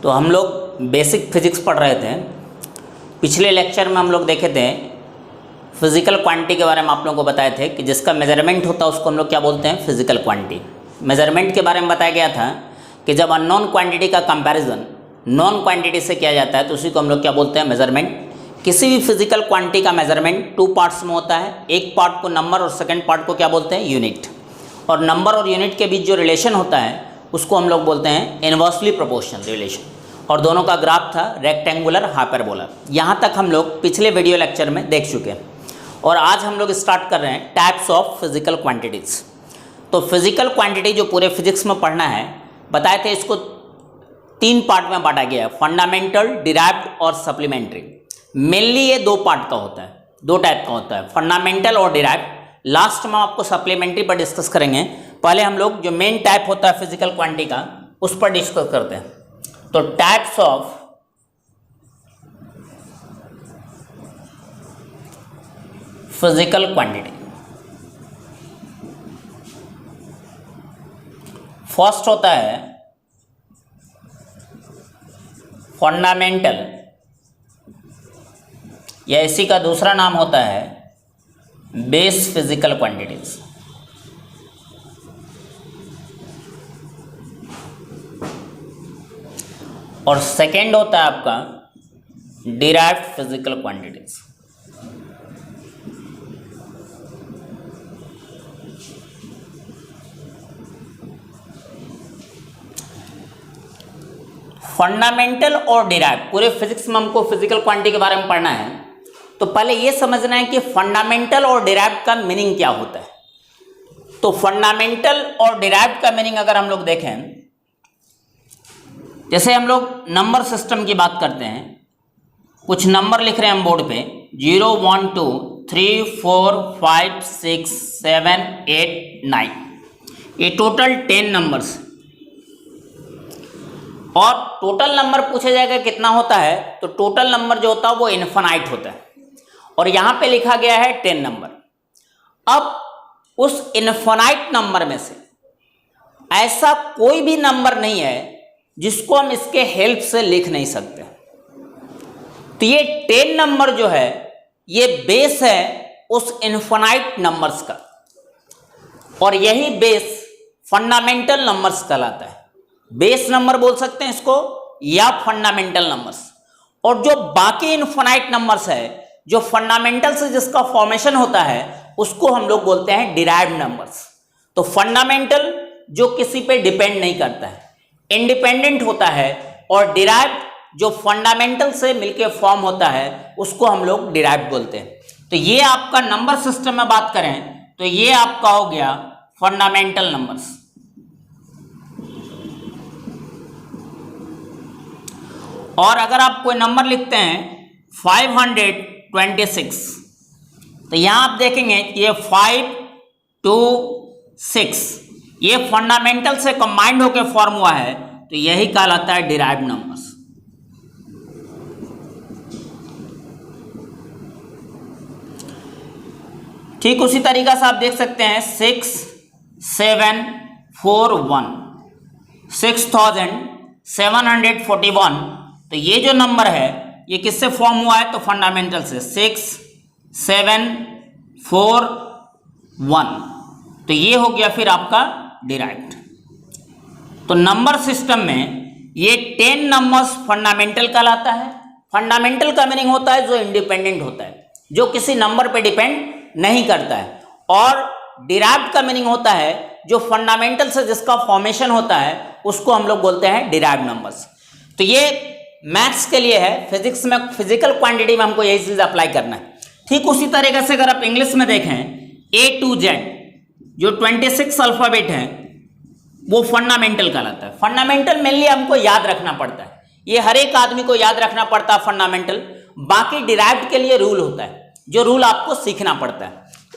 तो हम लोग बेसिक फिजिक्स पढ़ रहे थे। पिछले लेक्चर में हम लोग देखे थे फिजिकल क्वांटिटी के बारे में, आप लोगों को बताए थे कि जिसका मेजरमेंट होता है उसको हम लोग क्या बोलते हैं, फिजिकल क्वांटिटी। मेजरमेंट के बारे में बताया गया था कि जब अननोन क्वांटिटी का कंपैरिजन नॉन क्वांटिटी से किया जाता है तो उसी को हम लोग क्या बोलते हैं, मेजरमेंट। किसी भी फिजिकल क्वांटिटी का मेजरमेंट 2 पार्ट्स में होता है। एक पार्ट को नंबर और सेकंड पार्ट को क्या बोलते हैं, यूनिट। और नंबर और यूनिट के बीच जो रिलेशन होता है उसको हम लोग बोलते हैं इन्वर्सली प्रोपोर्शनल रिलेशन। और दोनों का ग्राफ था रेक्टेंगुलर हाइपरबोला। यहाँ तक हम लोग पिछले वीडियो लेक्चर में देख चुके हैं और आज हम लोग स्टार्ट कर रहे हैं टाइप्स ऑफ फिजिकल क्वांटिटीज़। तो फिजिकल क्वांटिटी जो पूरे फिजिक्स में पढ़ना है, बताए थे इसको 3 पार्ट में बांटा गया है, फंडामेंटल, डिराइव्ड और सप्लीमेंट्री। मेनली ये 2 पार्ट का होता है, 2 टाइप का होता है, फंडामेंटल और डिराइव्ड। लास्ट में आपको सप्लीमेंट्री पर डिस्कस करेंगे। पहले हम लोग जो मेन टाइप होता है फिजिकल क्वांटिटी का उस पर डिस्कस करते हैं। तो types of physical quantity. First होता है फंडामेंटल, या इसी का दूसरा नाम होता है बेस फिजिकल क्वांटिटीज। और सेकेंड होता है आपका डिराइव्ड फिजिकल क्वांटिटीज। फंडामेंटल और डिराइव, पूरे फिजिक्स में हमको फिजिकल क्वांटिटी के बारे में पढ़ना है। तो पहले ये समझना है कि फंडामेंटल और डिराइव का मीनिंग क्या होता है। तो फंडामेंटल और डिराइव का मीनिंग अगर हम लोग देखें, जैसे हम लोग नंबर सिस्टम की बात करते हैं, कुछ नंबर लिख रहे हैं हम बोर्ड पे 0 1 2 3 4 5 6 7 8 9, ये टोटल 10 नंबर्स। और टोटल नंबर पूछा जाएगा कितना होता है, तो टोटल नंबर जो होता है वो इन्फिनाइट होता है। और यहाँ पे लिखा गया है 10 नंबर। अब उस इन्फिनाइट नंबर में से ऐसा कोई भी नंबर नहीं है जिसको हम इसके हेल्प से लिख नहीं सकते। तो ये 10 नंबर जो है ये बेस है उस इन्फिनाइट नंबर्स का, और यही बेस फंडामेंटल नंबर्स कहलाता है। बेस नंबर बोल सकते हैं इसको या फंडामेंटल नंबर्स। और जो बाकी इनफिनाइट नंबर्स है, जो फंडामेंटल से जिसका फॉर्मेशन होता है, उसको हम लोग बोलते हैं डिराइव्ड नंबर्स। तो फंडामेंटल जो किसी पे डिपेंड नहीं करता है, इंडिपेंडेंट होता है, और डिराइव्ड जो फंडामेंटल से मिलके फॉर्म होता है उसको हम लोग डिराइव्ड बोलते हैं। तो ये आपका नंबर सिस्टम में बात करें तो ये आपका हो गया फंडामेंटल नंबर्स। और अगर आप कोई नंबर लिखते हैं 526, तो यहां आप देखेंगे ये 5 2 6 ये फंडामेंटल से कंबाइंड होकर फॉर्म हुआ है, तो यही कहलाता है डिराइव्ड नंबर्स। ठीक उसी तरीका से आप देख सकते हैं 6 7 4 1 6741। तो ये जो नंबर है ये किससे फॉर्म हुआ है, तो फंडामेंटल से 6 7 4 1। तो ये हो गया फिर आपका डिराइव्ड। तो नंबर सिस्टम में ये 10 नंबर्स फंडामेंटल कहलाता है। फंडामेंटल का मीनिंग होता है जो इंडिपेंडेंट होता है, जो किसी नंबर पे डिपेंड नहीं करता है। और डिराइव्ड का मीनिंग होता है जो फंडामेंटल से जिसका फॉर्मेशन होता है उसको हम लोग बोलते हैं डिराइव्ड नंबर्स। तो ये मैथ्स के लिए है, फिजिक्स में फिजिकल क्वांटिटी में हमको यही चीज अप्लाई करना है। ठीक उसी तरीके से अगर आप इंग्लिश में देखें A to Z जो 26 अल्फाबेट है वो फंडामेंटल कहलाता है। फंडामेंटल मेनली हमको याद रखना पड़ता है, ये हर एक आदमी को याद रखना पड़ता है फंडामेंटल। बाकी डिराइव्ड के लिए रूल होता है, जो रूल आपको सीखना पड़ता है।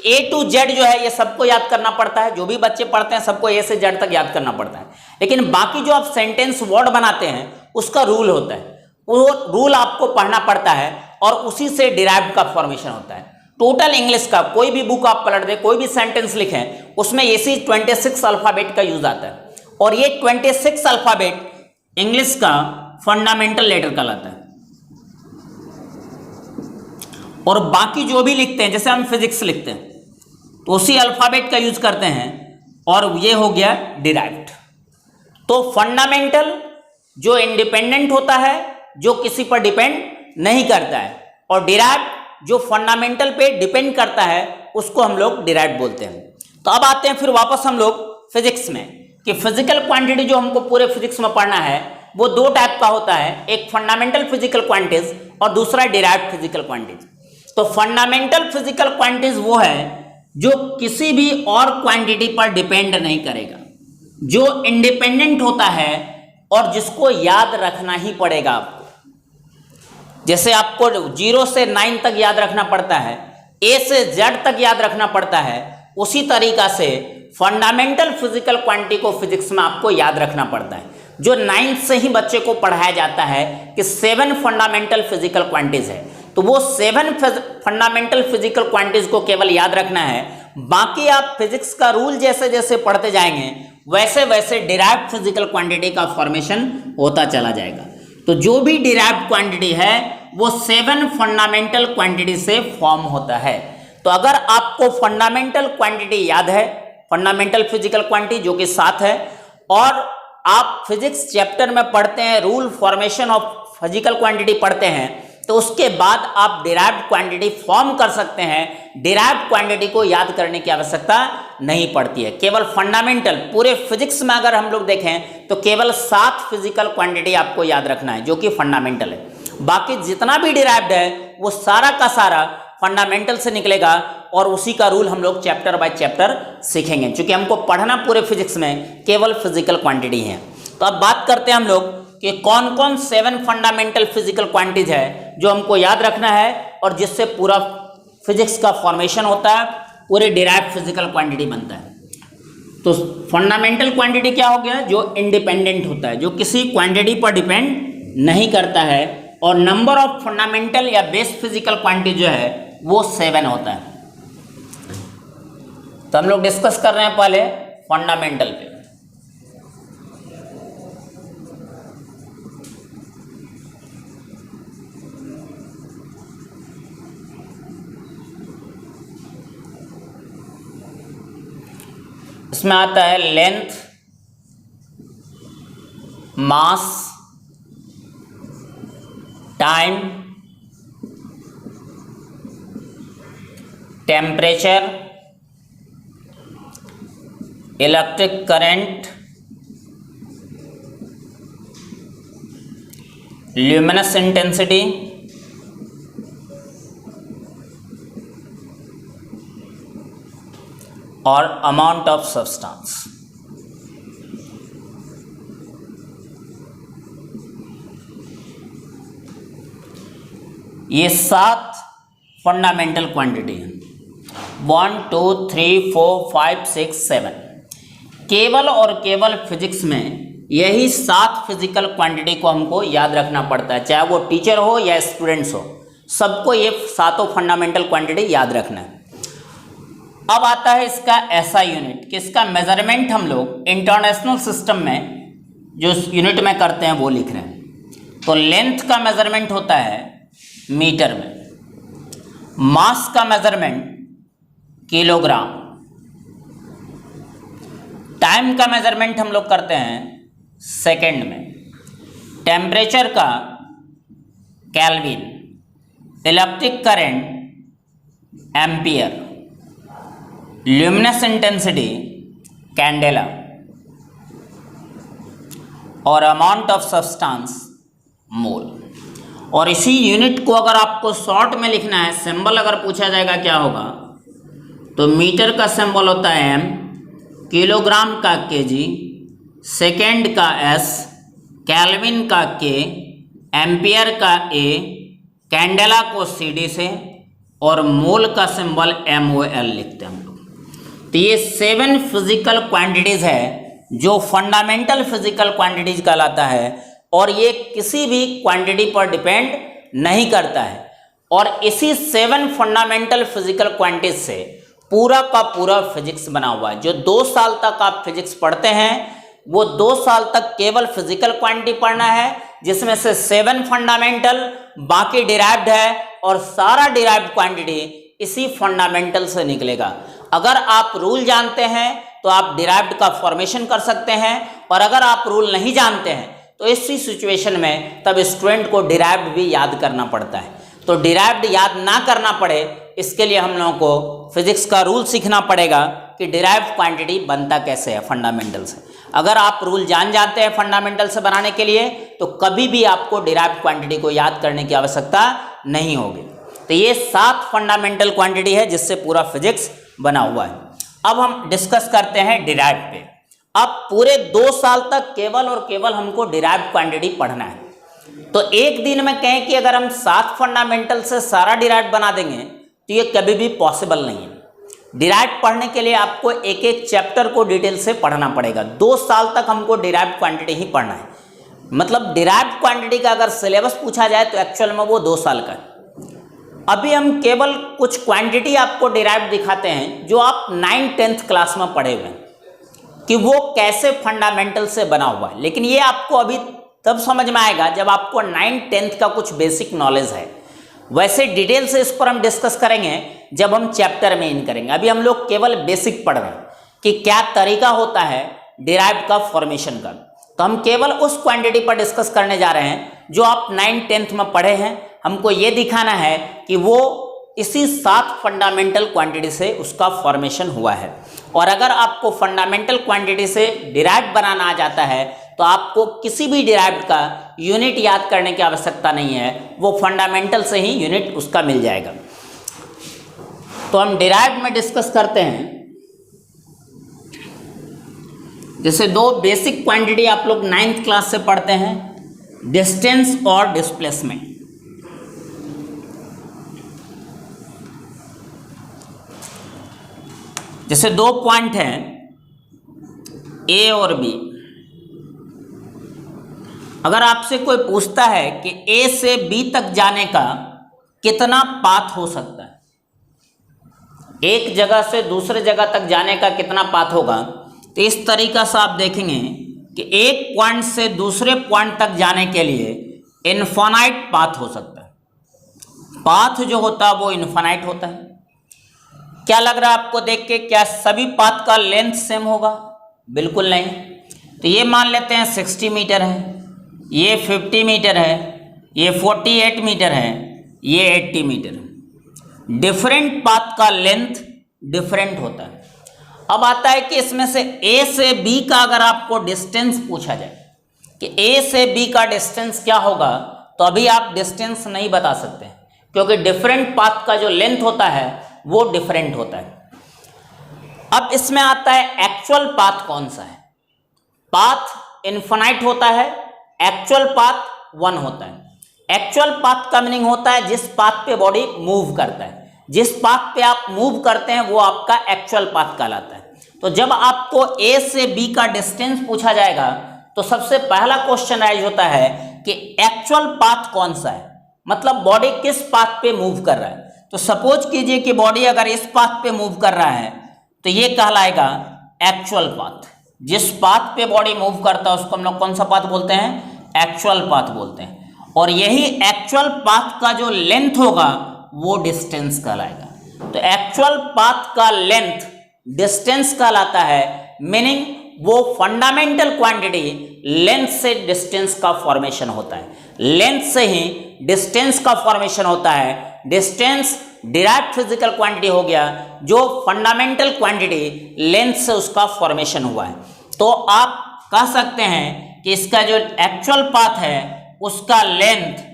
A to Z जो है ये सबको याद करना पड़ता है, जो भी बच्चे पढ़ते हैं सबको A से Z तक याद करना पड़ता है। लेकिन बाकी जो आप सेंटेंस वर्ड बनाते हैं उसका रूल होता है, वो रूल आपको पढ़ना पड़ता है और उसी से डिराइव्ड का फॉर्मेशन होता है। टोटल इंग्लिश का कोई भी बुक आप पलट दें, कोई भी सेंटेंस लिखें, उसमें इसी 26 अल्फाबेट का यूज आता है। और ये 26 अल्फाबेट इंग्लिश का फंडामेंटल लेटर कहलाता है। और बाकी जो भी लिखते हैं, जैसे हम फिजिक्स लिखते हैं तो उसी अल्फाबेट का यूज करते हैं, और ये हो गया डिराइव्ड। तो फंडामेंटल जो इंडिपेंडेंट होता है, जो किसी पर डिपेंड नहीं करता है, और डिराइव्ड जो फंडामेंटल पे डिपेंड करता है, उसको हम लोग डिराइव्ड बोलते हैं। तो अब आते हैं फिर वापस हम लोग फिजिक्स में, कि फिजिकल क्वांटिटी जो हमको पूरे फिजिक्स में पढ़ना है वो दो टाइप का होता है, एक फंडामेंटल फिजिकल क्वांटिटीज और दूसरा डिराइव्ड फिजिकल क्वांटिटीज। तो फंडामेंटल फिजिकल क्वांटिटीज वो है जो किसी भी और क्वांटिटी पर डिपेंड नहीं करेगा, जो इंडिपेंडेंट होता है और जिसको याद रखना ही पड़ेगा आपको। जैसे आपको 0 से 9 तक याद रखना पड़ता है, A से Z तक याद रखना पड़ता है, उसी तरीका से फंडामेंटल फिजिकल क्वांटिटी को फिजिक्स में आपको याद रखना पड़ता है, जो 9th से ही बच्चे को पढ़ाया जाता है कि 7 फंडामेंटल फिजिकल क्वांटिटीज है। तो वो 7 फंडामेंटल फिजिकल क्वांटिटीज को केवल याद रखना है, बाकी आप फिजिक्स का रूल जैसे जैसे पढ़ते जाएंगे वैसे वैसे डिराइव्ड फिजिकल क्वांटिटी का फॉर्मेशन होता चला जाएगा। तो जो भी डिराइव्ड क्वांटिटी है वो 7 फंडामेंटल क्वांटिटी से फॉर्म होता है। तो अगर आपको फंडामेंटल क्वांटिटी याद है, फंडामेंटल फिजिकल क्वांटिटी जो कि 7 है, और आप फिजिक्स चैप्टर में पढ़ते हैं rule formation of physical quantity पढ़ते हैं, तो उसके बाद आप डिराइव्ड क्वांटिटी फॉर्म कर सकते हैं। डिराइव्ड क्वांटिटी को याद करने की आवश्यकता नहीं पड़ती है, केवल फंडामेंटल। पूरे फिजिक्स में अगर हम लोग देखें तो केवल 7 फिजिकल क्वांटिटी आपको याद रखना है जो कि फंडामेंटल है। बाकी जितना भी डिराइव्ड है वो सारा का सारा फंडामेंटल से निकलेगा, और उसी का रूल हम लोग चैप्टर बाय चैप्टर सीखेंगे, क्योंकि हमको पढ़ना पूरे फिजिक्स में केवल फिजिकल क्वांटिटी है। तो अब बात करते हैं हम लोग कि कौन कौन 7 फंडामेंटल फिजिकल क्वांटिटीज है जो हमको याद रखना है और जिससे पूरा फिजिक्स का फॉर्मेशन होता है, पूरे डिराइव्ड फिजिकल क्वांटिटी बनता है। तो फंडामेंटल क्वांटिटी क्या हो गया? जो इंडिपेंडेंट होता है, जो किसी क्वांटिटी पर डिपेंड नहीं करता है, और नंबर ऑफ फंडामेंटल या बेस फिजिकल क्वांटिटी जो है वो 7 होता है। तो हम लोग डिस्कस कर रहे हैं पहले फंडामेंटल पे। इसमें आता है length, mass, time, temperature, electric current, luminous intensity, और अमाउंट ऑफ सब्सटेंस। ये 7 फंडामेंटल क्वांटिटी हैं, 1 2 3 4 5 6 7। केवल और केवल फिजिक्स में यही 7 फिजिकल क्वांटिटी को हमको याद रखना पड़ता है, चाहे वो टीचर हो या स्टूडेंट्स हो, सबको ये 7 फंडामेंटल क्वांटिटी याद रखना है। अब आता है इसका ऐसा यूनिट कि इसका मेजरमेंट हम लोग इंटरनेशनल सिस्टम में जो यूनिट में करते हैं वो लिख रहे हैं। तो लेंथ का मेजरमेंट होता है मीटर में, मास का मेजरमेंट किलोग्राम, टाइम का मेजरमेंट हम लोग करते हैं सेकंड में, टेम्परेचर का kelvin, electric current ampere, luminous intensity candela, और अमाउंट ऑफ सब्सटेंस मोल। और इसी यूनिट को अगर आपको शॉर्ट में लिखना है, सिंबल अगर पूछा जाएगा क्या होगा, तो मीटर का सिंबल होता है एम, किलोग्राम का केजी, सेकेंड का एस, केल्विन का के, एम्पियर का ए, कैंडेला को सीडी से, और मोल का सिंबल MOL लिखते हैं हम लोग। तो ये 7 फिजिकल क्वांटिटीज है जो फंडामेंटल फिजिकल क्वांटिटीज कहलाता है, और ये किसी भी क्वांटिटी पर डिपेंड नहीं करता है। और इसी 7 फंडामेंटल फिजिकल क्वांटिटीज से पूरा का पूरा फिजिक्स बना हुआ है। जो 2 साल तक आप फिजिक्स पढ़ते हैं वो 2 साल तक केवल फिजिकल क्वांटिटी पढ़ना है, जिसमें से 7 फंडामेंटल, बाकी डिराइव्ड है, और सारा डिराइव्ड क्वांटिटी इसी फंडामेंटल से निकलेगा। अगर आप रूल जानते हैं तो आप डिराइव्ड का फॉर्मेशन कर सकते हैं, और अगर आप रूल नहीं जानते हैं तो इसी सिचुएशन में तब स्टूडेंट को डिराइव्ड भी याद करना पड़ता है। तो डिराइव्ड याद ना करना पड़े इसके लिए हम लोगों को फिजिक्स का रूल सीखना पड़ेगा कि डिराइव्ड क्वांटिटी बनता कैसे है फंडामेंटल से। अगर आप रूल जान जाते हैं फंडामेंटल से बनाने के लिए तो कभी भी आपको डिराइव्ड क्वांटिटी को याद करने की आवश्यकता नहीं होगी। तो ये 7 फंडामेंटल क्वांटिटी है जिससे पूरा फिजिक्स बना हुआ है। अब हम डिस्कस करते हैं डिराइव्ड पे। अब पूरे 2 साल तक केवल और केवल हमको डिराइव्ड क्वांटिटी पढ़ना है। तो एक दिन में कहें कि अगर हम 7 फंडामेंटल से सारा डिराइव्ड बना देंगे तो ये कभी भी पॉसिबल नहीं है। डिराइव्ड पढ़ने के लिए आपको एक एक चैप्टर को डिटेल से पढ़ना पड़ेगा। 2 साल तक हमको डिराइव्ड क्वांटिटी ही पढ़ना है। मतलब डिराइव्ड क्वांटिटी का अगर सिलेबस पूछा जाए तो एक्चुअल में वो 2 साल का है। अभी हम केवल कुछ क्वांटिटी आपको डिराइव्ड दिखाते हैं जो आप 9th-10th क्लास में पढ़े हुए हैं कि वो कैसे फंडामेंटल से बना हुआ है। लेकिन ये आपको अभी तब समझ में आएगा जब आपको 9th-10th का कुछ बेसिक नॉलेज है। वैसे डिटेल से इस पर हम डिस्कस करेंगे जब हम चैप्टर में इन करेंगे। अभी हम लोग केवल बेसिक पढ़ रहे हैं कि क्या तरीका होता है डिराइव्ड का फॉर्मेशन का। तो हम केवल उस क्वांटिटी पर डिस्कस करने जा रहे हैं जो आप 9th-10th में पढ़े हैं। हमको ये दिखाना है कि वो इसी 7 फंडामेंटल क्वांटिटी से उसका फॉर्मेशन हुआ है। और अगर आपको फंडामेंटल क्वांटिटी से डिराइव्ड बनाना आ जाता है तो आपको किसी भी डिराइव्ड का यूनिट याद करने की आवश्यकता नहीं है, वो फंडामेंटल से ही यूनिट उसका मिल जाएगा। तो हम डिराइव्ड में डिस्कस करते हैं। जैसे 2 बेसिक क्वांटिटी आप लोग 9th क्लास से पढ़ते हैं, डिस्टेंस और डिस्प्लेसमेंट। जैसे 2 पॉइंट हैं ए और बी। अगर आपसे कोई पूछता है कि ए से बी तक जाने का कितना पाथ हो सकता है, एक जगह से दूसरे जगह तक जाने का कितना पाथ होगा, तो इस तरीका से आप देखेंगे कि एक पॉइंट से दूसरे पॉइंट तक जाने के लिए इनफाइनाइट पाथ हो सकता है। पाथ जो होता है वो इनफाइनाइट होता है। क्या लग रहा है आपको देख के, क्या सभी पाथ का लेंथ सेम होगा? बिल्कुल नहीं। तो ये मान लेते हैं 60 मीटर है, ये 50 मीटर है, ये 48 मीटर है, ये 80 मीटर है। डिफरेंट पाथ का लेंथ डिफरेंट होता है। अब आता है कि इसमें से ए से बी का अगर आपको डिस्टेंस पूछा जाए कि ए से बी का डिस्टेंस क्या होगा, तो अभी आप डिस्टेंस नहीं बता सकते क्योंकि डिफरेंट पाथ का जो लेंथ होता है वो डिफरेंट होता है। अब इसमें आता है एक्चुअल पाथ कौन सा है। पाथ इनफाइनाइट होता है, एक्चुअल पाथ 1 होता है। एक्चुअल पाथ का मीनिंग होता है जिस पाथ पे बॉडी मूव करता है। जिस पाथ पे आप मूव करते हैं वो आपका एक्चुअल पाथ कहलाता है। तो जब आपको ए से बी का डिस्टेंस पूछा जाएगा तो सबसे पहला क्वेश्चन राइज होता है कि एक्चुअल पाथ कौन सा है, मतलब बॉडी किस पाथ पे मूव कर रहा है। तो सपोज कीजिए कि बॉडी अगर इस पाथ पे मूव कर रहा है तो ये कहलाएगा एक्चुअल पाथ। जिस पाथ पे बॉडी मूव करता है उसको हम लोग कौन सा पाथ बोलते हैं? एक्चुअल पाथ बोलते हैं। और यही एक्चुअल पाथ का जो लेंथ होगा वो डिस्टेंस कहलाएगा। तो एक्चुअल पाथ का लेंथ डिस्टेंस कहलाता है। मीनिंग वो फंडामेंटल क्वांटिटी लेंथ से डिस्टेंस का फॉर्मेशन होता है। लेंथ से ही डिस्टेंस का फॉर्मेशन होता है। डिस्टेंस डिराइव्ड फिजिकल क्वांटिटी हो गया जो फंडामेंटल क्वांटिटी लेंथ से उसका फॉर्मेशन हुआ है। तो आप कह सकते हैं कि इसका जो एक्चुअल पाथ है उसका लेंथ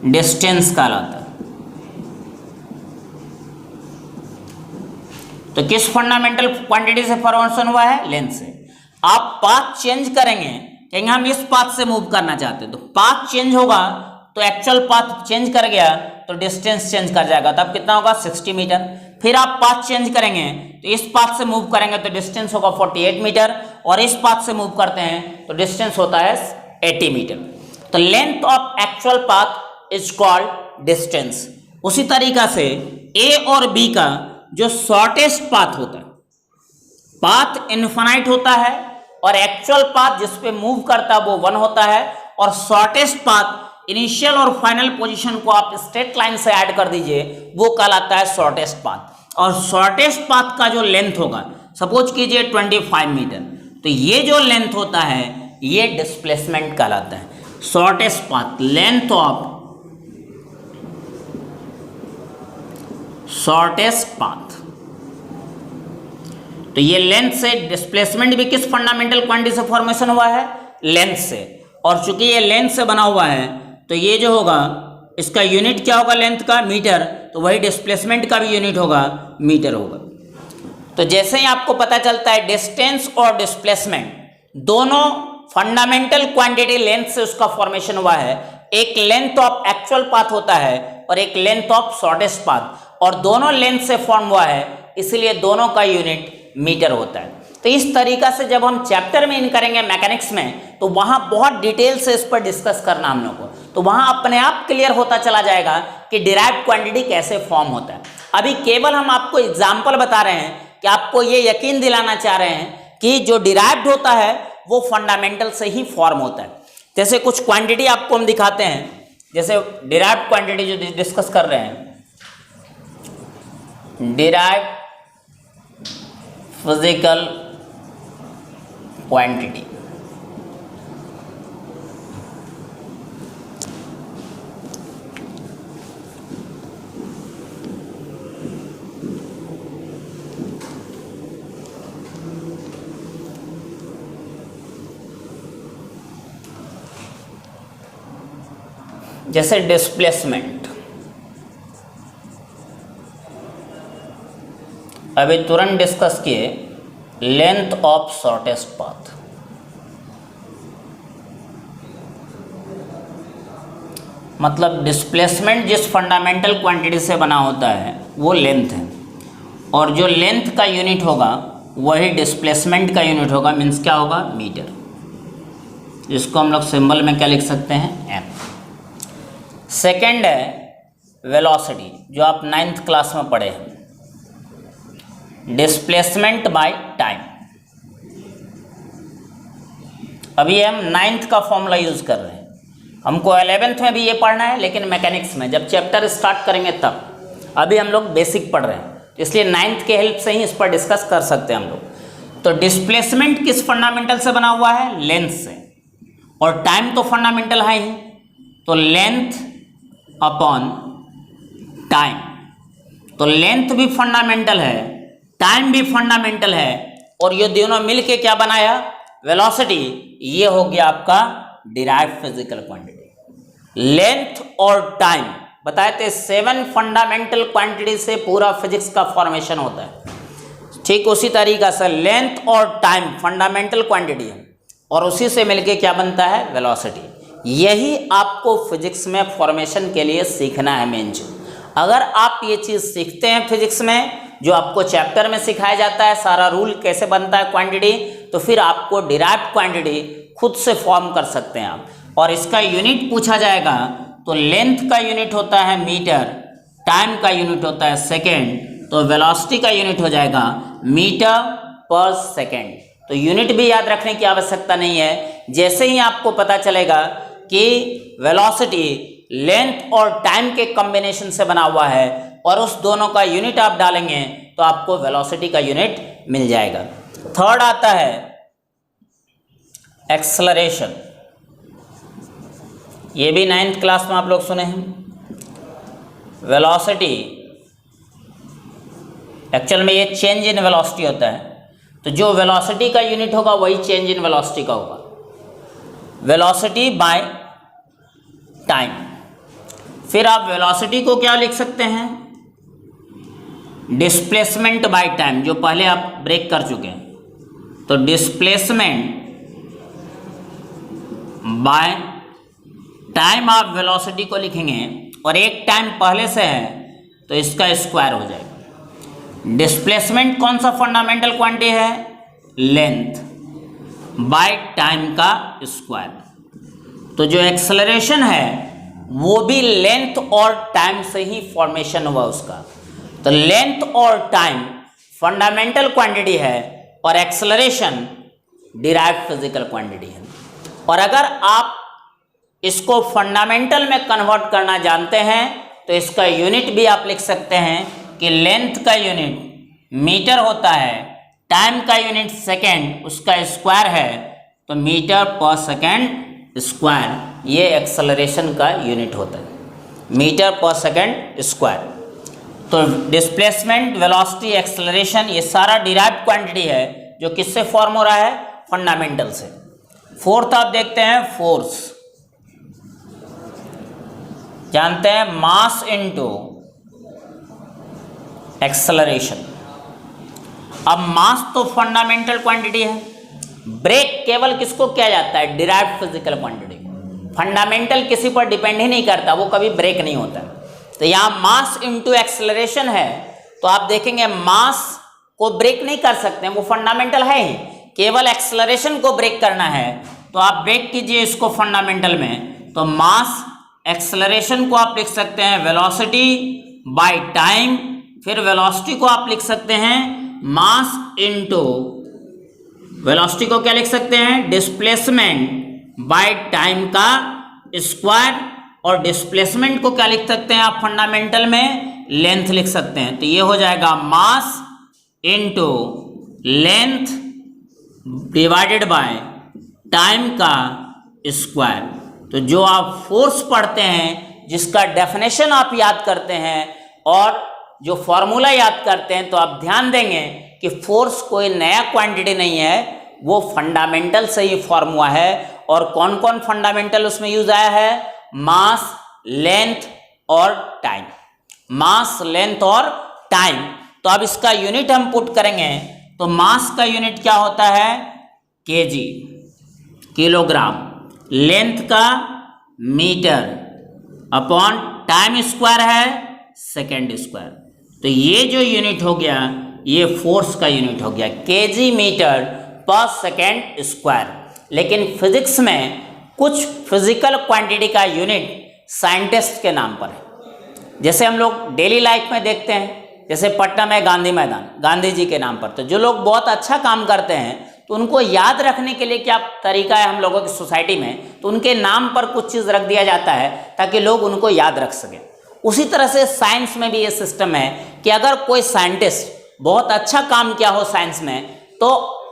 डिस्टेंस कहलाता है। तो किस फंडामेंटल क्वांटिटी से फॉर्मेशन हुआ है? लेंथ से। आप पाथ चेंज करेंगे, कहेंगे हम इस पाथ से मूव करना चाहते हैं, तो पाथ चेंज होगा तो एक्चुअल पाथ चेंज कर गया तो डिस्टेंस चेंज कर जाएगा, तब कितना होगा? 60 मीटर। फिर आप पाथ चेंज करेंगे तो इस पाथ से मूव करेंगे तो डिस्टेंस होगा 48 मीटर, और इस पाथ से मूव करते हैं तो डिस्टेंस होता है 80 मीटर। तो length of actual path is called distance. उसी तरीका से ए और बी का जो शॉर्टेस्ट पाथ होता है, पाथ इनफाइनाइट होता है, और एक्चुअल पाथ जिस पे मूव करता है वो 1 होता है, और शॉर्टेस्ट पाथ इनिशियल और फाइनल पोजीशन को आप स्ट्रेट लाइन से ऐड कर दीजिए, वो कहलाता है शॉर्टेस्ट पाथ। और शॉर्टेस्ट पाथ का जो लेंथ होगा, सपोज कीजिए 25 मीटर, तो ये जो लेंथ होता है ये डिस्प्लेसमेंट कहलाता है। Shortest path, length of shortest path. तो ये लेंथ से डिस्प्लेसमेंट भी किस फंडामेंटल क्वांटिटी से फॉर्मेशन हुआ है? लेंथ से। और चूंकि ये लेंथ से बना हुआ है तो ये जो होगा इसका यूनिट क्या होगा लेंथ का? मीटर। तो वही डिस्प्लेसमेंट का भी यूनिट होगा मीटर होगा। तो जैसे ही आपको पता चलता है डिस्टेंस और डिस्प्लेसमेंट दोनों फंडामेंटल क्वांटिटी लेंथ से उसका फॉर्मेशन हुआ है। एक लेंथ ऑफ एक्चुअल पाथ होता है और एक लेंथ ऑफ शॉर्टेस्ट पाथ, और दोनों लेंथ से फॉर्म हुआ है, इसलिए दोनों का यूनिट मीटर होता है। तो इस तरीका से जब हम चैप्टर में इन करेंगे मैकेनिक्स में, तो वहां बहुत डिटेल से इस पर डिस्कस करना हम लोग को, तो वहां अपने आप क्लियर होता चला जाएगा कि डिराइव्ड क्वांटिटी कैसे फॉर्म होता है। अभी केवल हम आपको एग्जाम्पल बता रहे हैं कि आपको ये यकीन दिलाना चाह रहे हैं कि जो डिराइव्ड होता है वो फंडामेंटल से ही फॉर्म होता है। जैसे कुछ क्वांटिटी आपको हम दिखाते हैं, जैसे डिराइव्ड क्वांटिटी जो डिस्कस कर रहे हैं, डिराइव्ड फिजिकल क्वांटिटी। जैसे डिस्प्लेसमेंट, अभी तुरंत डिस्कस किए लेंथ ऑफ शॉर्टेस्ट पाथ। मतलब डिस्प्लेसमेंट जिस फंडामेंटल क्वांटिटी से बना होता है वो लेंथ है, और जो लेंथ का यूनिट होगा वही डिस्प्लेसमेंट का यूनिट होगा, मीन्स क्या होगा? मीटर। जिसको हम लोग सिंबल में क्या लिख सकते हैं? एम। सेकेंड है वेलोसिटी, जो आप 9th क्लास में पढ़े हैं, डिस्प्लेसमेंट बाय टाइम। अभी हम 9th का फॉर्मूला यूज कर रहे हैं, हमको 11th में भी ये पढ़ना है, लेकिन मैकेनिक्स में जब चैप्टर स्टार्ट करेंगे तब। अभी हम लोग बेसिक पढ़ रहे हैं, इसलिए 9th के हेल्प से ही इस पर डिस्कस कर सकते हैं हम लोग। तो डिस्प्लेसमेंट किस फंडामेंटल से बना हुआ है? लेंथ से। और टाइम तो फंडामेंटल है ही, तो लेंथ अपॉन टाइम। तो लेंथ भी फंडामेंटल है, टाइम भी फंडामेंटल है, और ये दोनों मिलके क्या बनाया? वेलोसिटी। ये हो गया आपका डिराइव्ड फिजिकल क्वांटिटी। लेंथ और टाइम बताए थे 7 फंडामेंटल क्वांटिटी से पूरा फिजिक्स का फॉर्मेशन होता है। ठीक उसी तरीका से लेंथ और टाइम फंडामेंटल क्वांटिटी है, और उसी से मिलके क्या बनता है? वेलोसिटी। यही आपको फिजिक्स में फॉर्मेशन के लिए सीखना है मेन चीज। अगर आप ये चीज़ सीखते हैं फिजिक्स में, जो आपको चैप्टर में सिखाया जाता है, सारा रूल कैसे बनता है क्वांटिटी, तो फिर आपको डिराइव्ड क्वांटिटी खुद से फॉर्म कर सकते हैं आप। और इसका यूनिट पूछा जाएगा तो लेंथ का यूनिट होता है मीटर, टाइम का यूनिट होता है सेकेंड, तो वेलोसिटी का यूनिट हो जाएगा मीटर पर सेकेंड। तो यूनिट भी याद रखने की आवश्यकता नहीं है। जैसे ही आपको पता चलेगा कि वेलोसिटी लेंथ और टाइम के कॉम्बिनेशन से बना हुआ है और उस दोनों का यूनिट आप डालेंगे तो आपको वेलोसिटी का यूनिट मिल जाएगा। थर्ड आता है एक्सेलरेशन। ये भी 9th क्लास में आप लोग सुने हैं। वेलोसिटी एक्चुअल में ये चेंज इन वेलोसिटी होता है, तो जो वेलोसिटी का यूनिट होगा वही चेंज इन वेलोसिटी का होगा, वेलोसिटी बाय टाइम। फिर आप वेलोसिटी को क्या लिख सकते हैं? डिस्प्लेसमेंट बाय टाइम, जो पहले आप ब्रेक कर चुके हैं। तो डिस्प्लेसमेंट बाय टाइम आप वेलोसिटी को लिखेंगे, और एक टाइम पहले से है तो इसका स्क्वायर हो जाएगा। डिस्प्लेसमेंट कौन सा फंडामेंटल क्वांटिटी है? लेंथ बाय टाइम का स्क्वायर। तो जो एक्सेलरेशन है वो भी लेंथ और टाइम से ही फॉर्मेशन हुआ उसका। तो लेंथ और टाइम फंडामेंटल क्वांटिटी है और एक्सेलरेशन डिराइव्ड फिजिकल क्वांटिटी है। और अगर आप इसको फंडामेंटल में कन्वर्ट करना जानते हैं तो इसका यूनिट भी आप लिख सकते हैं कि लेंथ का यूनिट मीटर होता है, टाइम का यूनिट सेकेंड, उसका स्क्वायर है, तो मीटर पर सेकेंड स्क्वायर ये एक्सेलरेशन का यूनिट होता है, मीटर पर सेकेंड स्क्वायर। तो डिस्प्लेसमेंट, वेलोसिटी, एक्सेलरेशन ये सारा डिराइव्ड क्वांटिटी है जो किससे फॉर्म हो रहा है, फंडामेंटल से। फोर्थ आप देखते हैं फोर्स, जानते हैं मास इनटू एक्सेलरेशन। अब मास तो फंडामेंटल क्वांटिटी है, ब्रेक केवल किसको किया जाता है, डिराइव्ड फिजिकल क्वांटिटी। फंडामेंटल किसी पर डिपेंड ही नहीं करता, वो कभी ब्रेक नहीं होता। तो यहाँ मास इनटू एक्सेलरेशन है, तो आप देखेंगे मास को ब्रेक नहीं कर सकते, वो फंडामेंटल है ही, केवल एक्सेलरेशन को ब्रेक करना है। तो आप ब्रेक कीजिए इसको फंडामेंटल में, तो मास एक्सेलरेशन को आप लिख सकते हैं वेलोसिटी बाय टाइम, फिर वेलोसिटी को आप लिख सकते हैं मास इनटू, वेलोसिटी को क्या लिख सकते हैं, डिस्प्लेसमेंट बाय टाइम का स्क्वायर, और डिस्प्लेसमेंट को क्या लिख सकते हैं आप फंडामेंटल में, लेंथ लिख सकते हैं। तो ये हो जाएगा mass into length divided by time का स्क्वायर। तो जो आप फोर्स पढ़ते हैं, जिसका डेफिनेशन आप याद करते हैं और जो फॉर्मूला याद करते हैं, तो आप ध्यान देंगे कि फोर्स कोई नया क्वांटिटी नहीं है, वो फंडामेंटल से ही फॉर्म हुआ है। और कौन कौन फंडामेंटल उसमें यूज आया है, मास, लेंथ और टाइम, मास, लेंथ और टाइम। तो अब इसका यूनिट हम पुट करेंगे, तो मास का यूनिट क्या होता है, केजी, किलोग्राम, लेंथ का मीटर, अपॉन टाइम स्क्वायर है सेकेंड स्क्वायर। तो ये जो यूनिट हो गया, ये फोर्स का यूनिट हो गया, केजी मीटर पर सेकेंड स्क्वायर। लेकिन फिजिक्स में कुछ फिजिकल क्वांटिटी का यूनिट साइंटिस्ट के नाम पर है, जैसे हम लोग डेली लाइफ में देखते हैं, जैसे पटना में गांधी मैदान, गांधी जी के नाम पर। तो जो लोग बहुत अच्छा काम करते हैं, तो उनको याद रखने के लिए क्या तरीका है हम लोगों की सोसाइटी में, तो उनके नाम पर कुछ चीज़ रख दिया जाता है ताकि लोग उनको याद रख सकें। उसी तरह से साइंस में भी ये सिस्टम है कि अगर कोई साइंटिस्ट बहुत अच्छा काम किया हो साइंस में, तो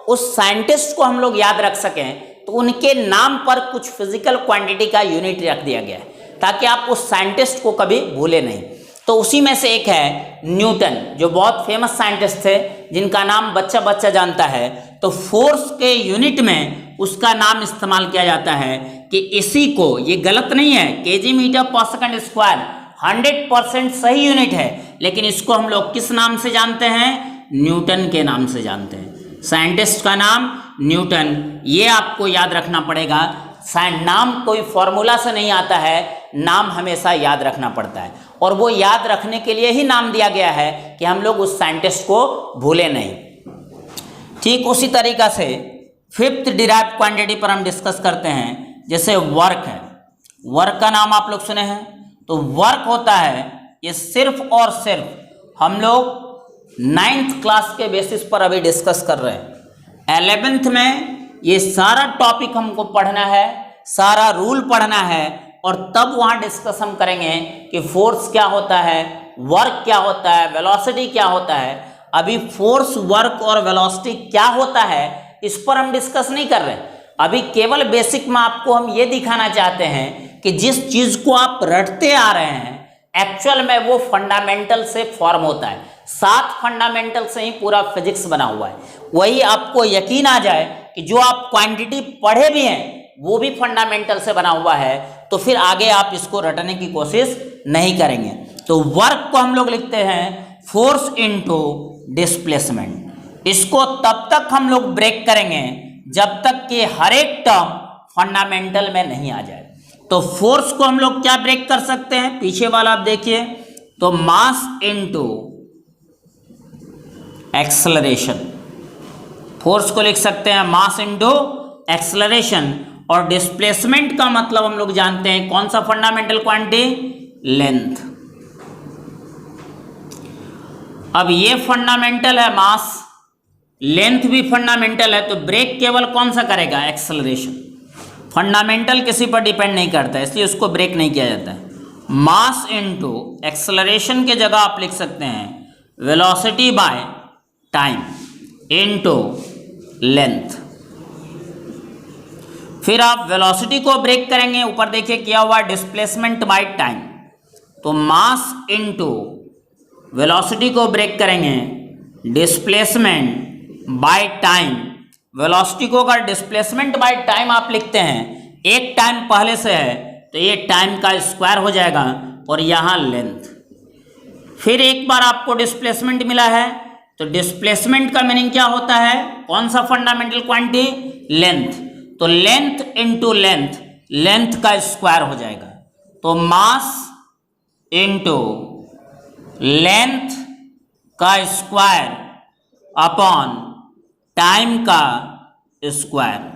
उस साइंटिस्ट को हम लोग याद रख सकें, तो उनके नाम पर कुछ फिजिकल क्वांटिटी का यूनिट रख दिया गया है ताकि आप उस साइंटिस्ट को कभी भूले नहीं। तो उसी में से एक है न्यूटन, जो बहुत फेमस साइंटिस्ट थे, जिनका नाम बच्चा बच्चा जानता है। तो फोर्स के यूनिट में उसका नाम इस्तेमाल किया जाता है कि इसी को, ये गलत नहीं है, केजी मीटर पर सेकंड स्क्वायर 100% सही यूनिट है, लेकिन इसको हम लोग किस नाम से जानते हैं, न्यूटन के नाम से जानते हैं। साइंटिस्ट का नाम न्यूटन, ये आपको याद रखना पड़ेगा। नाम कोई फॉर्मूला से नहीं आता है, नाम हमेशा याद रखना पड़ता है, और वो याद रखने के लिए ही नाम दिया गया है कि हम लोग उस साइंटिस्ट को भूले नहीं। ठीक उसी तरीका से फिफ्थ डिराइव्ड क्वांटिटी पर हम डिस्कस करते हैं, जैसे वर्क है। वर्क का नाम आप लोग सुने हैं, तो वर्क होता है, ये सिर्फ और सिर्फ हम लोग 9th क्लास के बेसिस पर अभी डिस्कस कर रहे हैं। 11th में ये सारा टॉपिक हमको पढ़ना है, सारा रूल पढ़ना है, और तब वहाँ डिस्कस हम करेंगे कि फोर्स क्या होता है, वर्क क्या होता है, वेलोसिटी क्या होता है। अभी फोर्स, वर्क और वेलोसिटी क्या होता है इस पर हम डिस्कस नहीं कर रहे। अभी केवल बेसिक में आपको हम ये दिखाना चाहते हैं कि जिस चीज़ को आप रटते आ रहे हैं, एक्चुअल में वो फंडामेंटल से फॉर्म होता है। 7 फंडामेंटल से ही पूरा फिजिक्स बना हुआ है। वही आपको यकीन आ जाए कि जो आप क्वांटिटी पढ़े भी हैं वो भी फंडामेंटल से बना हुआ है, तो फिर आगे आप इसको रटने की कोशिश नहीं करेंगे। तो वर्क को हम लोग लिखते हैं फोर्स इनटू डिस्प्लेसमेंट। इसको तब तक हम लोग ब्रेक करेंगे जब तक कि हर एक टर्म फंडामेंटल में नहीं आ जाए। तो फोर्स को हम लोग क्या ब्रेक कर सकते हैं, पीछे वाला आप देखिए, तो मास इनटू एक्सेलरेशन। फोर्स को लिख सकते हैं मास इनटू एक्सेलरेशन, और डिस्प्लेसमेंट का मतलब हम लोग जानते हैं कौन सा फंडामेंटल क्वांटिटी, लेंथ। अब ये फंडामेंटल है मास, लेंथ भी फंडामेंटल है, तो ब्रेक केवल कौन सा करेगा? एक्सेलरेशन। फंडामेंटल किसी पर डिपेंड नहीं करता है, इसलिए उसको ब्रेक नहीं किया जाता है। मास इनटू एक्सेलरेशन के जगह आप लिख सकते हैं velocity by time into length. फिर आप वेलोसिटी को ब्रेक करेंगे, ऊपर देखिए किया हुआ डिस्प्लेसमेंट बाय टाइम, तो मास इनटू वेलोसिटी को ब्रेक करेंगे डिस्प्लेसमेंट बाय टाइम। वेलोसिटी को अगर डिस्प्लेसमेंट बाय टाइम आप लिखते हैं, एक टाइम पहले से है तो ये टाइम का स्क्वायर हो जाएगा और यहाँ लेंथ। फिर एक बार आपको डिस्प्लेसमेंट मिला है, तो डिस्प्लेसमेंट का मीनिंग क्या होता है? कौन सा फंडामेंटल क्वांटिटी? लेंथ। तो लेंथ इनटू लेंथ, लेंथ का स्क्वायर हो जाएगा, तो मास इनटू लेंथ का स्क्वायर अपॉन टाइम का स्क्वायर।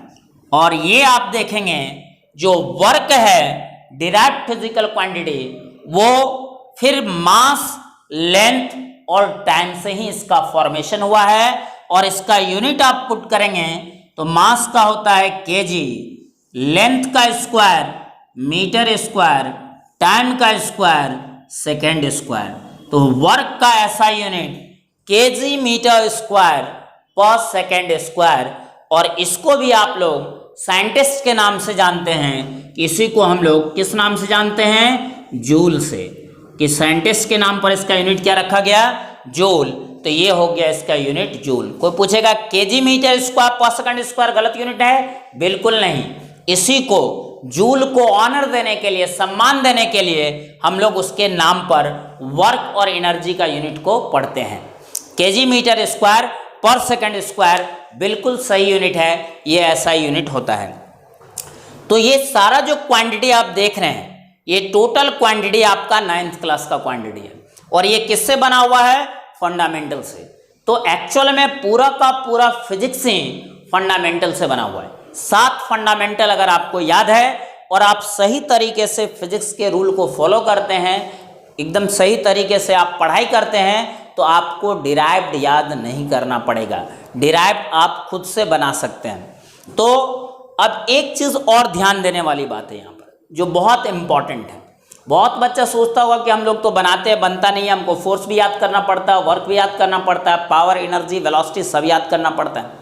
और ये आप देखेंगे जो वर्क है डिराइव्ड फिजिकल क्वांटिटी, वो फिर मास, लेंथ और टाइम से ही इसका फॉर्मेशन हुआ है। और इसका यूनिट आप पुट करेंगे तो मास का होता है केजी, लेंथ का स्क्वायर मीटर स्क्वायर, टाइम का स्क्वायर सेकेंड स्क्वायर। तो वर्क का ऐसा यूनिट केजी मीटर स्क्वायर पर सेकेंड स्क्वायर। और इसको भी आप लोग साइंटिस्ट के नाम से जानते हैं, इसी को हम लोग किस नाम से जानते हैं? जूल से। कि साइंटिस्ट के नाम पर इसका यूनिट क्या रखा गया? जूल। तो ये हो गया इसका यूनिट जूल। कोई पूछेगा केजी मीटर स्क्वायर पर सेकंड स्क्वायर गलत यूनिट है? बिल्कुल नहीं। इसी को जूल को ऑनर देने के लिए, सम्मान देने के लिए हम लोग उसके नाम पर वर्क और एनर्जी का यूनिट को पढ़ते हैं। केजी मीटर स्क्वायर पर सेकंड स्क्वायर बिल्कुल सही यूनिट है, ये ऐसा यूनिट होता है। तो ये सारा जो क्वांटिटी आप देख रहे हैं, ये टोटल क्वांटिटी आपका 9th क्लास का क्वांटिटी है। और ये किससे बना हुआ है? फंडामेंटल से। तो एक्चुअल में पूरा का पूरा फिजिक्स ही फंडामेंटल से बना हुआ है। 7 फंडामेंटल अगर आपको याद है और आप सही तरीके से फिजिक्स के रूल को फॉलो करते हैं, एकदम सही तरीके से आप पढ़ाई करते हैं, तो आपको डिराइव्ड याद नहीं करना पड़ेगा। डिराइव्ड आप खुद से बना सकते हैं। तो अब एक चीज़ और ध्यान देने वाली बात है यहाँ पर, जो बहुत इंपॉर्टेंट है। बहुत बच्चा सोचता होगा कि हम लोग तो बनाते हैं, बनता नहीं है, हमको फोर्स भी याद करना पड़ता है, वर्क भी याद करना पड़ता है, पावर, एनर्जी, वेलोसिटी सब याद करना पड़ता है।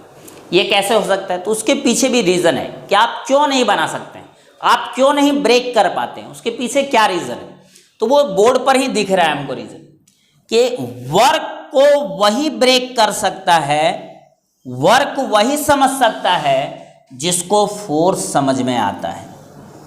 ये कैसे हो सकता है? तो उसके पीछे भी रीज़न है कि आप क्यों नहीं बना सकते हैं, आप क्यों नहीं ब्रेक कर पाते हैं, उसके पीछे क्या रीज़न है? तो वो बोर्ड पर ही दिख रहा है हमको रीज़न, कि वर्क को वही ब्रेक कर सकता है, वर्क वही समझ सकता है जिसको फोर्स समझ में आता है।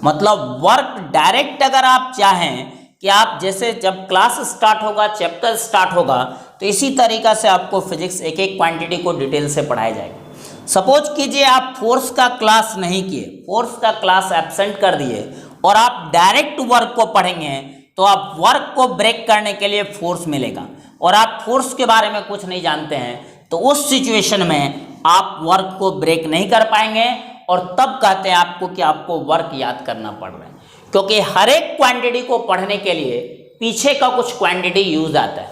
मतलब वर्क डायरेक्ट अगर आप चाहें कि आप जैसे जब क्लास स्टार्ट होगा, चैप्टर स्टार्ट होगा, तो इसी तरीक़ा से आपको फिजिक्स एक एक क्वांटिटी को डिटेल से पढ़ाया जाएगा। सपोज कीजिए आप फोर्स का क्लास नहीं किए, फोर्स का क्लास एब्सेंट कर दिए और आप डायरेक्ट वर्क को पढ़ेंगे, तो आप वर्क को ब्रेक करने के लिए फोर्स मिलेगा और आप फोर्स के बारे में कुछ नहीं जानते हैं, तो उस सिचुएशन में आप वर्क को ब्रेक नहीं कर पाएंगे। और तब कहते हैं आपको कि आपको वर्क याद करना पड़ रहा है, क्योंकि हर एक क्वांटिटी को पढ़ने के लिए पीछे का कुछ क्वांटिटी यूज आता है।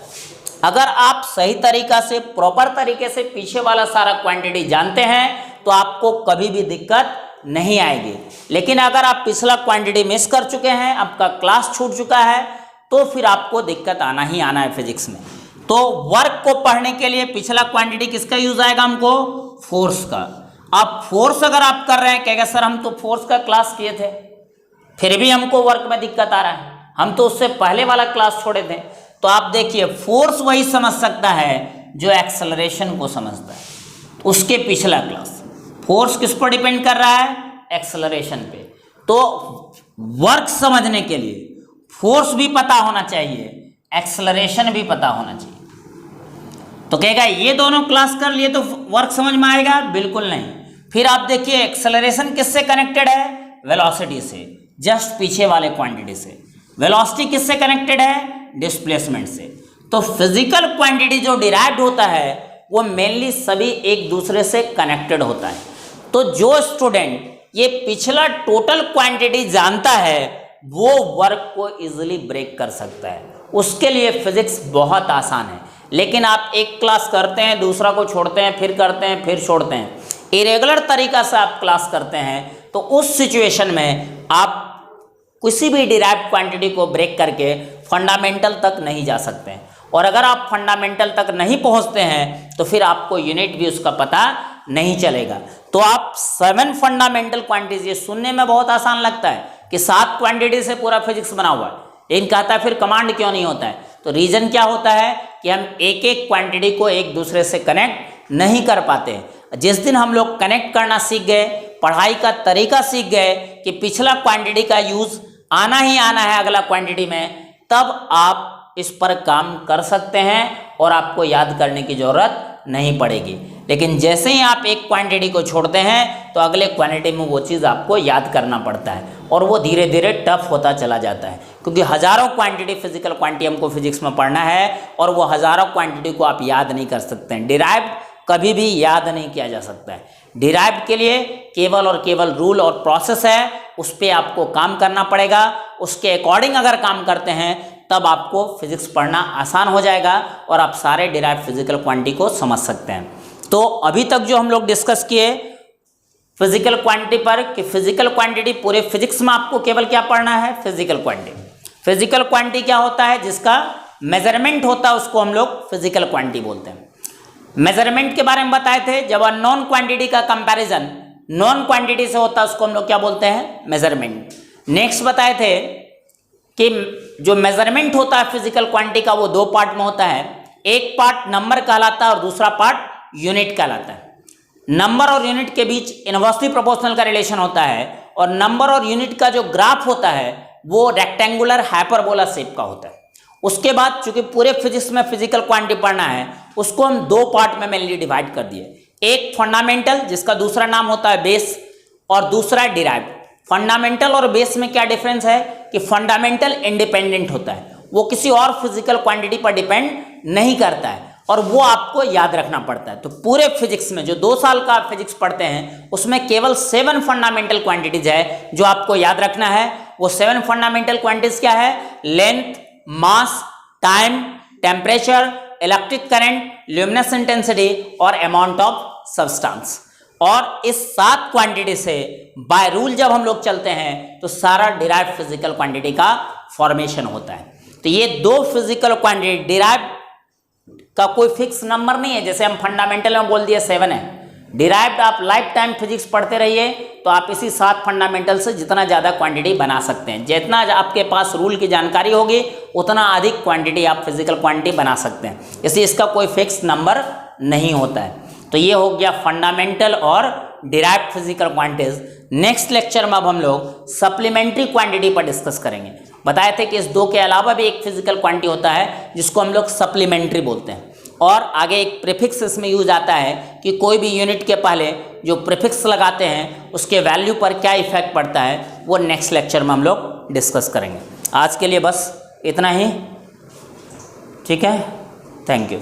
अगर आप सही तरीका से, प्रॉपर तरीके से पीछे वाला सारा क्वांटिटी जानते हैं, तो आपको कभी भी दिक्कत नहीं आएगी। लेकिन अगर आप पिछला क्वांटिटी मिस कर चुके हैं, आपका क्लास छूट चुका है, तो फिर आपको दिक्कत आना ही आना है फिजिक्स में। तो वर्क को पढ़ने के लिए पिछला क्वांटिटी किसका यूज आएगा? हमको फोर्स का। अब फोर्स अगर आप कर रहे हैं, कहेगा सर हम तो फोर्स का क्लास किए थे, फिर भी हमको वर्क में दिक्कत आ रहा है, हम तो उससे पहले वाला क्लास छोड़े थे। तो आप देखिए, फोर्स वही समझ सकता है जो एक्सेलरेशन को समझता है, उसके पिछला क्लास। फोर्स किस पर डिपेंड कर रहा है? एक्सेलरेशन पे। तो वर्क समझने के लिए फोर्स भी पता होना चाहिए, एक्सेलरेशन भी पता होना चाहिए। तो कहेगा ये दोनों क्लास कर लिए तो वर्क समझ में आएगा? बिल्कुल नहीं। फिर आप देखिए, एक्सेलरेशन किससे कनेक्टेड है? वेलोसिटी से, जस्ट पीछे वाले क्वांटिटी से। वेलोसिटी किससे कनेक्टेड है? डिस्प्लेसमेंट से। तो फिजिकल क्वांटिटी जो डिराइव्ड होता है वो मेनली सभी एक दूसरे से कनेक्टेड होता है। तो जो स्टूडेंट ये पिछला टोटल क्वांटिटी जानता है, वो वर्क को इजीली ब्रेक कर सकता है। उसके लिए फिजिक्स बहुत आसान है। लेकिन आप एक क्लास करते हैं, दूसरा को छोड़ते हैं, फिर करते हैं, फिर छोड़ते हैं, इरेगुलर तरीका से आप क्लास करते हैं, तो उस सिचुएशन में आप किसी भी डिराइव्ड क्वांटिटी को ब्रेक करके फंडामेंटल तक नहीं जा सकते हैं। और अगर आप फंडामेंटल तक नहीं पहुंचते हैं तो फिर आपको यूनिट भी उसका पता नहीं चलेगा। तो आप 7 फंडामेंटल क्वांटिटीज, ये सुनने में बहुत आसान लगता है कि 7 क्वांटिटी से पूरा फिजिक्स बना हुआ है, लेकिन कहता है फिर कमांड क्यों नहीं होता है? तो रीजन क्या होता है कि हम एक एक क्वांटिटी को एक दूसरे से कनेक्ट नहीं कर पाते। जिस दिन हम लोग कनेक्ट करना सीख गए, पढ़ाई का तरीका सीख गए कि पिछला क्वांटिटी का यूज आना ही आना है अगला क्वांटिटी में, तब आप इस पर काम कर सकते हैं और आपको याद करने की जरूरत नहीं पड़ेगी। लेकिन जैसे ही आप एक क्वांटिटी को छोड़ते हैं तो अगले क्वांटिटी में वो चीज़ आपको याद करना पड़ता है और वो धीरे धीरे टफ होता चला जाता है, क्योंकि हज़ारों क्वांटिटी फिजिकल क्वांटिटी हमको फिजिक्स में पढ़ना है और वो हज़ारों क्वांटिटी को आप याद नहीं कर सकते हैं। डिराइव्ड कभी भी याद नहीं किया जा सकता है। डिराइव्ड के लिए केवल और केवल रूल और प्रोसेस है, उस पर आपको काम करना पड़ेगा। उसके अकॉर्डिंग अगर काम करते हैं तब आपको फिजिक्स पढ़ना आसान हो जाएगा और आप सारे डिराइव्ड फिजिकल क्वांटिटी को समझ सकते हैं। तो अभी तक जो हम लोग डिस्कस किए फिजिकल क्वांटिटी पर कि फिजिकल क्वांटिटी पूरे फिजिक्स में आपको केवल क्या पढ़ना है? Physical quantity. फिजिकल क्वांटिटी क्या होता है? जिसका मेजरमेंट होता है उसको हम लोग फिजिकल क्वांटिटी बोलते हैं। मेजरमेंट के बारे में बताए थे, जब नॉन क्वांटिटी का कंपैरिजन नॉन क्वांटिटी से होता है उसको हम लोग क्या बोलते हैं? मेजरमेंट। नेक्स्ट बताए थे कि जो मेजरमेंट होता है फिजिकल क्वांटिटी का वो 2 पार्ट में होता है। एक पार्ट नंबर कहलाता है और दूसरा पार्ट यूनिट कहलाता है। नंबर और यूनिट के बीच इनवर्सली प्रोपोर्शनल का रिलेशन होता है और नंबर और यूनिट का जो ग्राफ होता है वो रेक्टेंगुलर हाइपरबोला शेप का होता है। उसके बाद चूंकि पूरे फिजिक्स में फिजिकल क्वांटिटी पढ़ना है, उसको हम 2 पार्ट में मेनली डिवाइड कर दिए। एक फंडामेंटल जिसका दूसरा नाम होता है बेस और दूसरा डिराइव्ड। फंडामेंटल और बेस में क्या डिफरेंस है कि फंडामेंटल इंडिपेंडेंट होता है, वो किसी और फिजिकल क्वांटिटी पर डिपेंड नहीं करता है और वो आपको याद रखना पड़ता है। तो पूरे फिजिक्स में जो 2 साल का आप फिजिक्स पढ़ते हैं उसमें केवल 7 फंडामेंटल क्वांटिटीज है जो आपको याद रखना है। वो 7 फंडामेंटल क्वांटिटीज क्या है? Length, mass, time, temperature, electric current, luminous intensity और अमाउंट ऑफ सब्सटेंस। और इस 7 क्वांटिटी से बाय रूल जब हम लोग चलते हैं तो सारा डिराइव्ड फिजिकल क्वांटिटी का फॉर्मेशन होता है। तो ये 2 फिजिकल क्वांटिटी, डिराइव्ड का कोई फिक्स नंबर नहीं है, जैसे हम फंडामेंटल में बोल दिए 7 है। डिराइव्ड आप लाइफ टाइम फिजिक्स पढ़ते रहिए तो आप इसी 7 फंडामेंटल से जितना ज़्यादा क्वांटिटी बना सकते हैं। जितना आपके पास रूल की जानकारी होगी उतना अधिक क्वांटिटी आप फिजिकल क्वांटिटी बना सकते हैं, इसलिए इसका कोई फिक्स नंबर नहीं होता है। तो ये हो गया फंडामेंटल और derived physical quantities. Next lecture में अब हम लोग सप्लीमेंट्री क्वांटिटी पर डिस्कस करेंगे। बताए थे कि इस 2 के अलावा भी एक फिजिकल क्वांटिटी होता है जिसको हम लोग सप्लीमेंट्री बोलते हैं। और आगे एक प्रीफिक्स इसमें यूज आता है कि कोई भी यूनिट के पहले जो प्रीफिक्स लगाते हैं उसके वैल्यू पर क्या इफेक्ट पड़ता है, वो नेक्स्ट लेक्चर में हम लोग डिस्कस करेंगे। आज के लिए बस इतना ही, ठीक है, थैंक यू।